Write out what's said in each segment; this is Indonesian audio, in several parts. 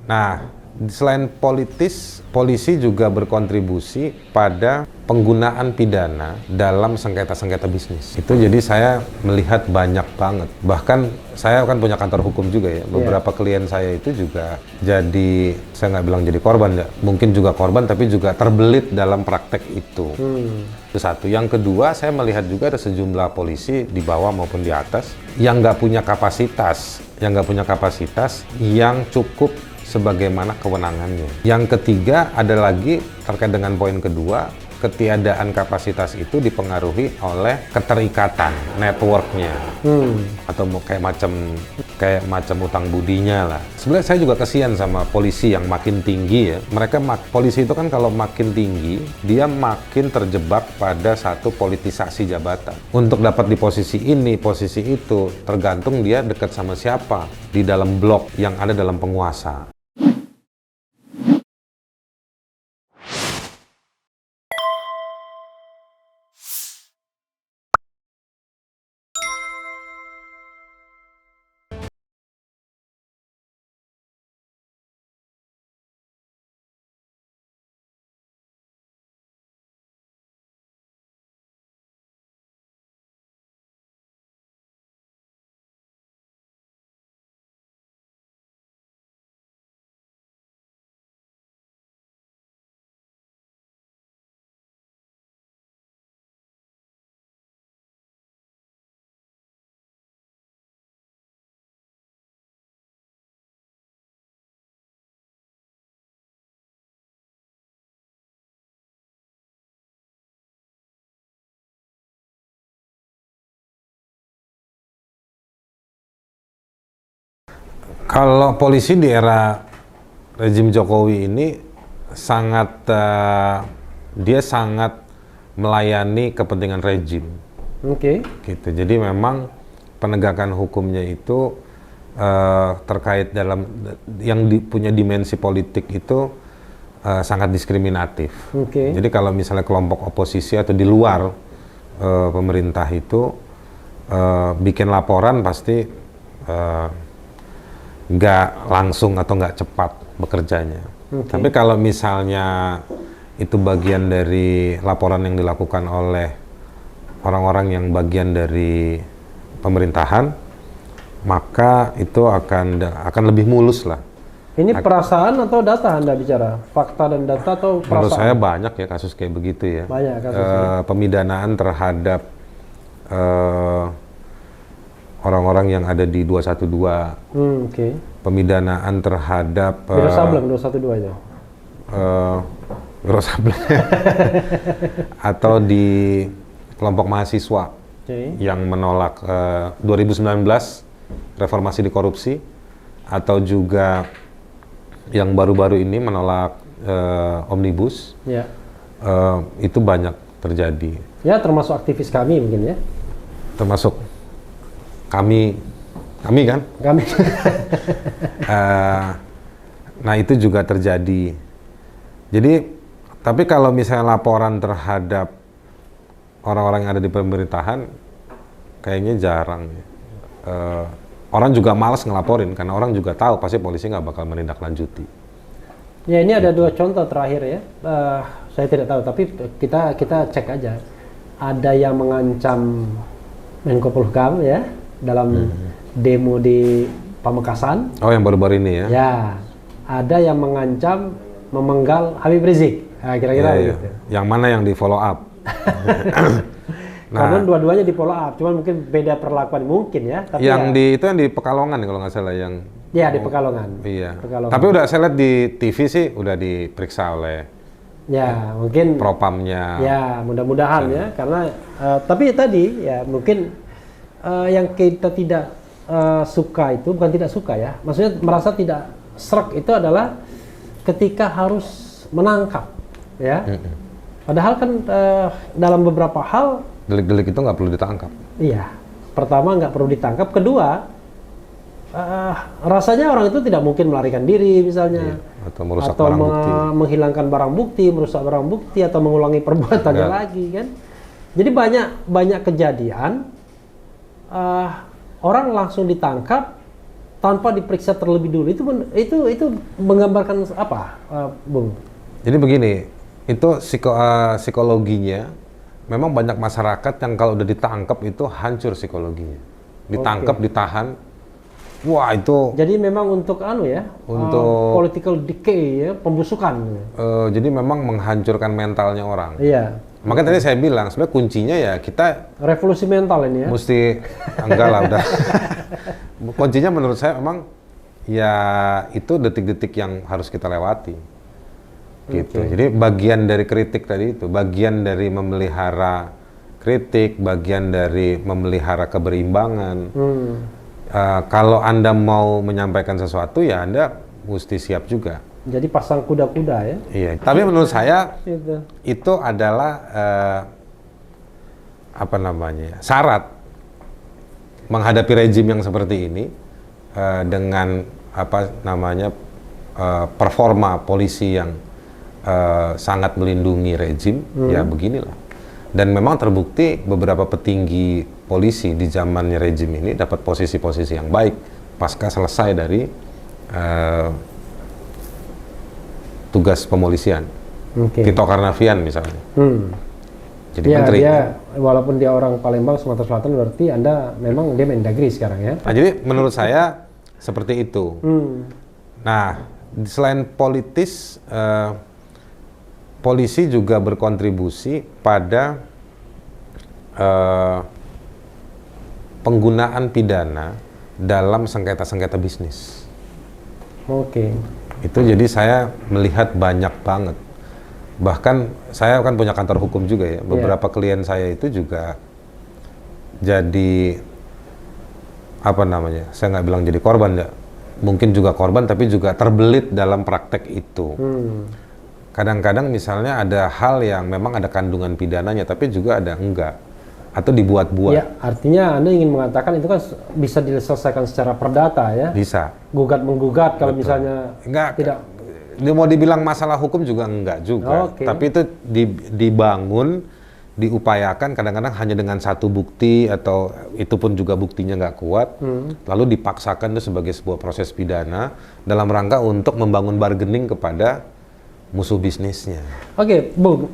Nah, selain politis, polisi juga berkontribusi pada penggunaan pidana dalam sengketa-sengketa bisnis. Itu jadi saya melihat banyak banget. Bahkan saya kan punya kantor hukum juga ya. Beberapa klien saya itu juga jadi, saya nggak bilang jadi korban ya. Mungkin juga korban tapi juga terbelit dalam praktek itu. Itu satu. Yang kedua, saya melihat juga ada sejumlah polisi di bawah maupun di atas yang nggak punya kapasitas, yang cukup sebagaimana kewenangannya. Yang ketiga ada lagi terkait dengan poin kedua, ketiadaan kapasitas itu dipengaruhi oleh keterikatan networknya, atau kayak macam utang budinya lah. Sebenarnya saya juga kasihan sama polisi yang makin tinggi ya. Polisi itu kan kalau makin tinggi dia makin terjebak pada satu politisasi jabatan. Untuk dapat di posisi ini, posisi itu, tergantung dia dekat sama siapa di dalam blok yang ada dalam penguasa. Kalau polisi di era rezim Jokowi ini dia sangat melayani kepentingan rezim. Gitu. Jadi memang penegakan hukumnya itu terkait dalam punya dimensi politik itu sangat diskriminatif. Jadi kalau misalnya kelompok oposisi atau di luar pemerintah itu bikin laporan pasti nggak langsung atau nggak cepat bekerjanya. Tapi kalau misalnya itu bagian dari laporan yang dilakukan oleh orang-orang yang bagian dari pemerintahan, maka itu akan lebih mulus lah. Ini perasaan atau data Anda bicara? Fakta dan data atau perasaan? Menurut saya banyak ya kasus kayak begitu ya. Banyak kasusnya. Pemidanaan terhadap orang-orang yang ada di 212, pemidanaan terhadap Wiro Sableng 212 itu? Wiro Sableng atau di kelompok mahasiswa yang menolak 2019 reformasi di korupsi, atau juga yang baru-baru ini menolak omnibus, itu banyak terjadi. Ya, termasuk aktivis kami mungkin ya? Termasuk kami kan? Kami. Nah itu juga terjadi. Jadi, tapi kalau misalnya laporan terhadap orang-orang yang ada di pemerintahan, kayaknya jarang. Orang juga malas ngelaporin, karena orang juga tahu pasti polisi nggak bakal menindaklanjuti. Ya, ini ada dua contoh terakhir ya. Saya tidak tahu, tapi kita cek aja. Ada yang mengancam Menko Polhukam ya, dalam demo di Pamekasan. Oh, yang baru-baru ini ya? Ya, ada yang mengancam memenggal Habib Rizik. Nah, kira-kira gitu. Yang mana yang di follow up? Karena dua-duanya di follow up, cuman mungkin beda perlakuan mungkin ya. Tapi yang di Pekalongan kalau nggak salah yang. Ya, di Pekalongan. Iya. Pekalongan. Tapi udah saya lihat di TV sih udah diperiksa oleh. Ya, mungkin propamnya. Ya, mudah-mudahan ya, karena tapi tadi ya mungkin yang kita tidak suka itu bukan tidak suka ya, maksudnya merasa tidak srek itu adalah ketika harus menangkap ya. Padahal kan dalam beberapa hal delik-delik itu nggak perlu ditangkap. Iya, pertama nggak perlu ditangkap, kedua rasanya orang itu tidak mungkin melarikan diri misalnya, atau merusak barang bukti, menghilangkan barang bukti, merusak barang bukti, atau mengulangi perbuatannya lagi kan. Jadi banyak kejadian orang langsung ditangkap tanpa diperiksa terlebih dulu. Itu menggambarkan apa, Bung? Jadi begini, itu psikologinya, memang banyak masyarakat yang kalau udah ditangkap itu hancur psikologinya. Ditangkap, ditahan, wah itu. Jadi memang untuk untuk political decay ya, pembusukan. Jadi memang menghancurkan mentalnya orang. Iya. Makanya tadi saya bilang sebenarnya kuncinya ya kita revolusi mental ini ya. mesti enggak lah udah. Kuncinya menurut saya memang ya itu detik-detik yang harus kita lewati. Gitu. Jadi bagian dari kritik tadi itu, bagian dari memelihara kritik, bagian dari memelihara keberimbangan. Kalau Anda mau menyampaikan sesuatu ya Anda mesti siap juga. Jadi pasang kuda-kuda ya. Iya, tapi menurut saya itu adalah syarat menghadapi rejim yang seperti ini dengan performa polisi yang sangat melindungi rejim, ya beginilah. Dan memang terbukti beberapa petinggi polisi di zamannya rejim ini dapat posisi-posisi yang baik pasca selesai dari tugas pemolisian. Tito Karnavian misalnya. Jadi menteri. Walaupun dia orang Palembang, Sumatera Selatan, berarti memang dia Mendagri sekarang ya. Nah, jadi menurut saya seperti itu. Nah, selain politis, polisi juga berkontribusi pada penggunaan pidana dalam sengketa-sengketa bisnis. Itu jadi saya melihat banyak banget. Bahkan saya kan punya kantor hukum juga ya. Beberapa klien saya itu juga jadi saya nggak bilang jadi korban ya. Mungkin juga korban tapi juga terbelit dalam praktek itu. Kadang-kadang misalnya ada hal yang memang ada kandungan pidananya tapi juga ada enggak. Atau dibuat-buat. Ya, artinya Anda ingin mengatakan itu kan bisa diselesaikan secara perdata ya? Bisa. Gugat-menggugat kalau misalnya tidak. Mau dibilang masalah hukum juga enggak juga. Tapi itu dibangun, diupayakan kadang-kadang hanya dengan satu bukti atau itu pun juga buktinya nggak kuat. Lalu dipaksakan itu sebagai sebuah proses pidana dalam rangka untuk membangun bargaining kepada musuh bisnisnya. Bung,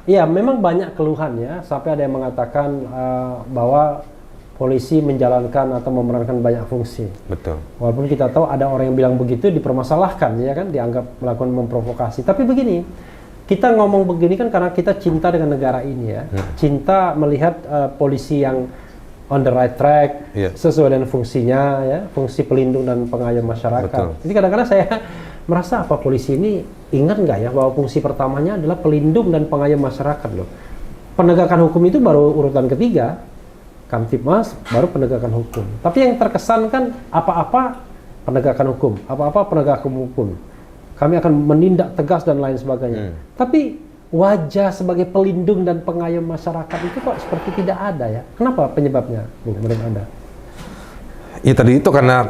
ya memang banyak keluhan ya, sampai ada yang mengatakan bahwa polisi menjalankan atau memerankan banyak fungsi. Betul. Walaupun kita tahu ada orang yang bilang begitu dipermasalahkan, ya kan, dianggap melakukan memprovokasi. Tapi begini, kita ngomong begini kan karena kita cinta dengan negara ini ya, cinta melihat polisi yang on the right track, sesuai dengan fungsinya ya, fungsi pelindung dan pengayom masyarakat. Betul. Jadi kadang-kadang saya merasa apa polisi ini ingat nggak ya bahwa fungsi pertamanya adalah pelindung dan pengayom masyarakat loh. Penegakan hukum itu baru urutan ketiga, Kamtibmas baru penegakan hukum. Tapi yang terkesan kan apa-apa penegakan hukum, apa-apa penegakan hukum. Kami akan menindak tegas dan lain sebagainya. Tapi wajah sebagai pelindung dan pengayom masyarakat itu kok seperti tidak ada ya. Kenapa penyebabnya, Bung, menurut Anda? Ya tadi itu karena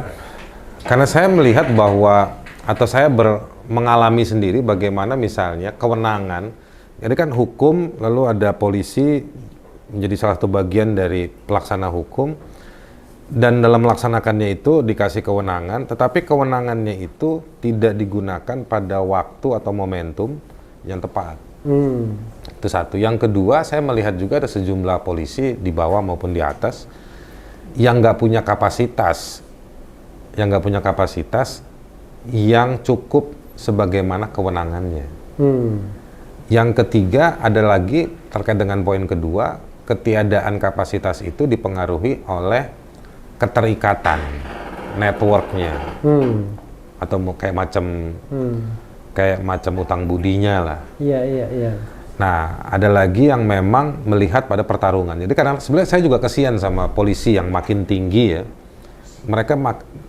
saya melihat bahwa atau saya mengalami sendiri bagaimana misalnya kewenangan, jadi kan hukum lalu ada polisi menjadi salah satu bagian dari pelaksana hukum dan dalam melaksanakannya itu dikasih kewenangan, tetapi kewenangannya itu tidak digunakan pada waktu atau momentum yang tepat. Itu satu. Yang kedua, saya melihat juga ada sejumlah polisi di bawah maupun di atas yang nggak punya kapasitas, yang cukup sebagaimana kewenangannya. Yang ketiga ada lagi terkait dengan poin kedua, ketiadaan kapasitas itu dipengaruhi oleh keterikatan networknya, atau kayak macam utang budinya lah. Iya. Nah, ada lagi yang memang melihat pada pertarungan. Jadi karena sebenarnya saya juga kasihan sama polisi yang makin tinggi ya.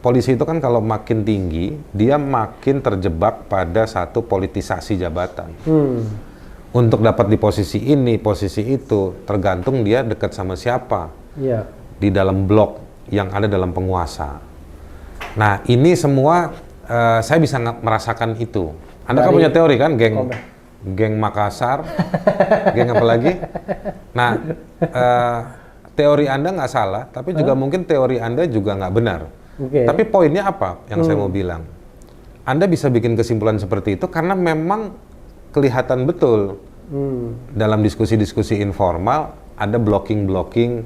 Polisi itu kan kalau makin tinggi, dia makin terjebak pada satu politisasi jabatan. Untuk dapat di posisi ini, posisi itu, tergantung dia dekat sama siapa di dalam blok yang ada dalam penguasa. Nah, ini semua saya bisa merasakan itu. Anda kan punya teori kan, geng Makassar, geng apa lagi? Nah, teori Anda nggak salah, tapi juga mungkin teori Anda juga nggak benar. Oke. Tapi poinnya apa yang saya mau bilang? Anda bisa bikin kesimpulan seperti itu karena memang kelihatan betul dalam diskusi-diskusi informal ada blocking-blocking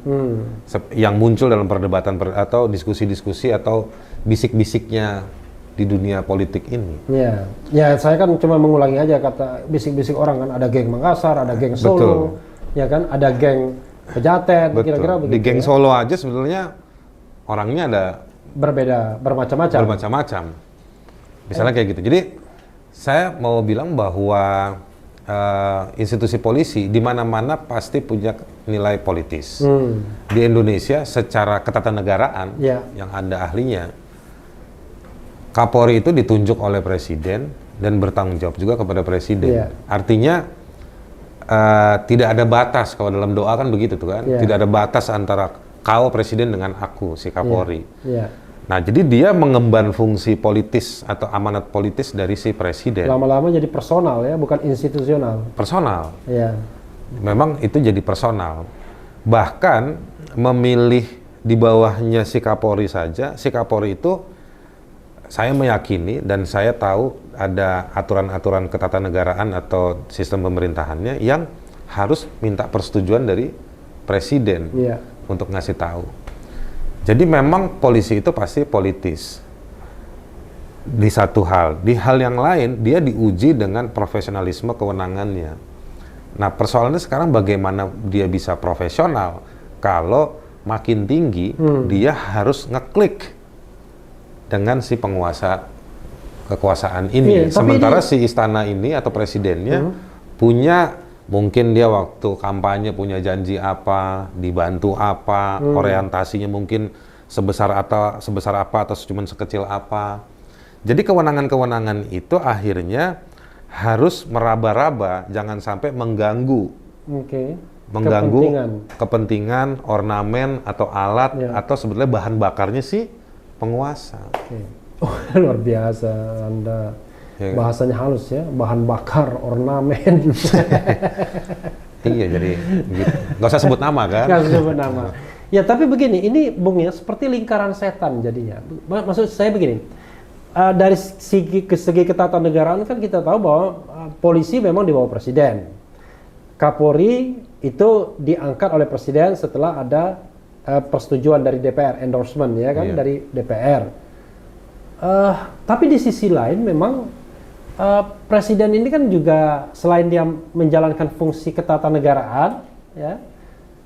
yang muncul dalam perdebatan atau diskusi-diskusi atau bisik-bisiknya di dunia politik ini. Ya, ya saya kan cuma mengulangi aja kata bisik-bisik orang kan, ada geng Makassar, ada geng Solo, Betul. ya kan, ada geng Pejaten, Betul. kira-kira begitu. Di geng ya. Solo aja sebenarnya orangnya ada Berbeda, bermacam-macam. bermacam-macam. Misalnya kayak gitu. Jadi saya mau bilang bahwa institusi polisi di mana-mana pasti punya nilai politis. Di Indonesia secara ketatanegaraan Ya. yang Anda ahlinya, Kapolri itu ditunjuk oleh presiden dan bertanggung jawab juga kepada presiden. Ya. Artinya tidak ada batas, kalau dalam doa kan begitu tuh kan. Ya. Tidak ada batas antara kau presiden dengan aku si Kapolri. Ya. Nah, jadi dia mengemban fungsi politis atau amanat politis dari si presiden. Lama-lama jadi personal ya, bukan institusional. Personal. Ya. Memang itu jadi personal. Bahkan memilih di bawahnya si Kapolri saja, si Kapolri itu saya meyakini dan saya tahu ada aturan-aturan ketatanegaraan atau sistem pemerintahannya yang harus minta persetujuan dari presiden Ya. untuk ngasih tahu. Jadi memang polisi itu pasti politis. Di satu hal, di hal yang lain dia diuji dengan profesionalisme kewenangannya. Nah, persoalannya sekarang bagaimana dia bisa profesional kalau makin tinggi dia harus ngeklik dengan si penguasa kekuasaan ini. Iya, tapi Sementara si istana ini atau presidennya punya, mungkin dia waktu kampanye punya janji apa, dibantu apa, orientasinya mungkin sebesar apa atau cuma sekecil apa. Jadi kewenangan-kewenangan itu akhirnya harus meraba-raba, jangan sampai mengganggu Oke. kepentingan, ornamen atau alat Ya. atau sebetulnya bahan bakarnya si penguasa. Oke. Oh, luar biasa Anda. Ya. Bahasanya halus ya, bahan bakar, ornamen. Iya, jadi gitu. Nggak usah sebut nama kan? Nggak usah sebut nama. Ya, tapi begini, ini Bung ya, seperti lingkaran setan jadinya. Maksud saya begini, dari segi ketatanegaraan kan kita tahu bahwa polisi memang di bawah presiden. Kapolri itu diangkat oleh presiden setelah ada persetujuan dari DPR, endorsement ya kan, Iya. dari DPR. Tapi di sisi lain memang presiden ini kan juga selain dia menjalankan fungsi ketatanegaraan, ya,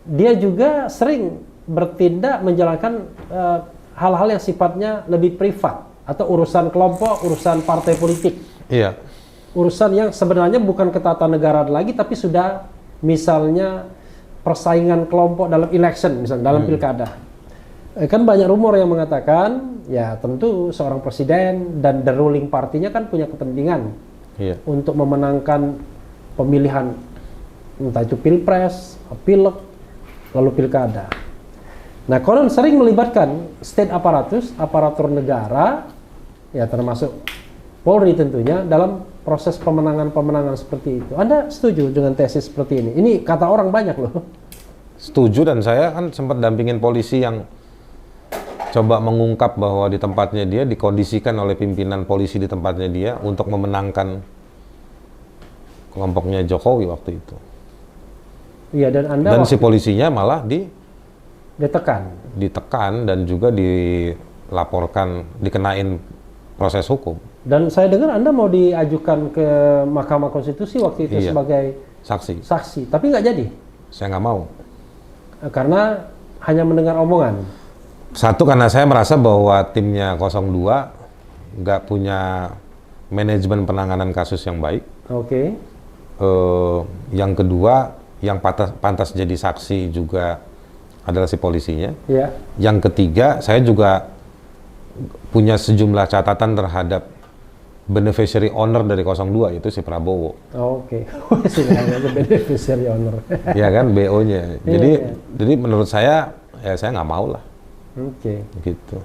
dia juga sering bertindak menjalankan hal-hal yang sifatnya lebih privat atau urusan kelompok, urusan partai politik, Iya. urusan yang sebenarnya bukan ketatanegaraan lagi, tapi sudah misalnya persaingan kelompok dalam election, misalnya dalam pilkada. Kan banyak rumor yang mengatakan, ya tentu seorang presiden dan the ruling partinya kan punya kepentingan Iya. untuk memenangkan pemilihan, entah itu pilpres, pileg, lalu pilkada. Nah, konon sering melibatkan state apparatus, aparatur negara, ya termasuk Polri tentunya, dalam proses pemenangan-pemenangan seperti itu. Anda setuju dengan tesis seperti ini? Ini kata orang banyak loh. Setuju, dan saya kan sempat dampingin polisi yang coba mengungkap bahwa di tempatnya dia dikondisikan oleh pimpinan polisi di tempatnya dia untuk memenangkan kelompoknya Jokowi waktu itu. Iya, dan Anda Dan si polisinya malah ditekan. ditekan dan juga dilaporkan, dikenain proses hukum. Dan saya dengar Anda mau diajukan ke Mahkamah Konstitusi waktu itu Iya. sebagai Saksi. saksi, tapi nggak jadi Saya nggak mau. karena hanya mendengar omongan. Satu, karena saya merasa bahwa timnya 02 nggak punya manajemen penanganan kasus yang baik. Oke. Yang kedua, yang pantas jadi saksi juga adalah si polisinya. Ya. Yang ketiga, saya juga punya sejumlah catatan terhadap beneficiary owner dari 02, itu si Prabowo. Oke. Silahkan beneficiary owner. Ya kan, BO-nya. Iya, iya. Jadi menurut saya, ya saya nggak mau lah. Oke. Gitu.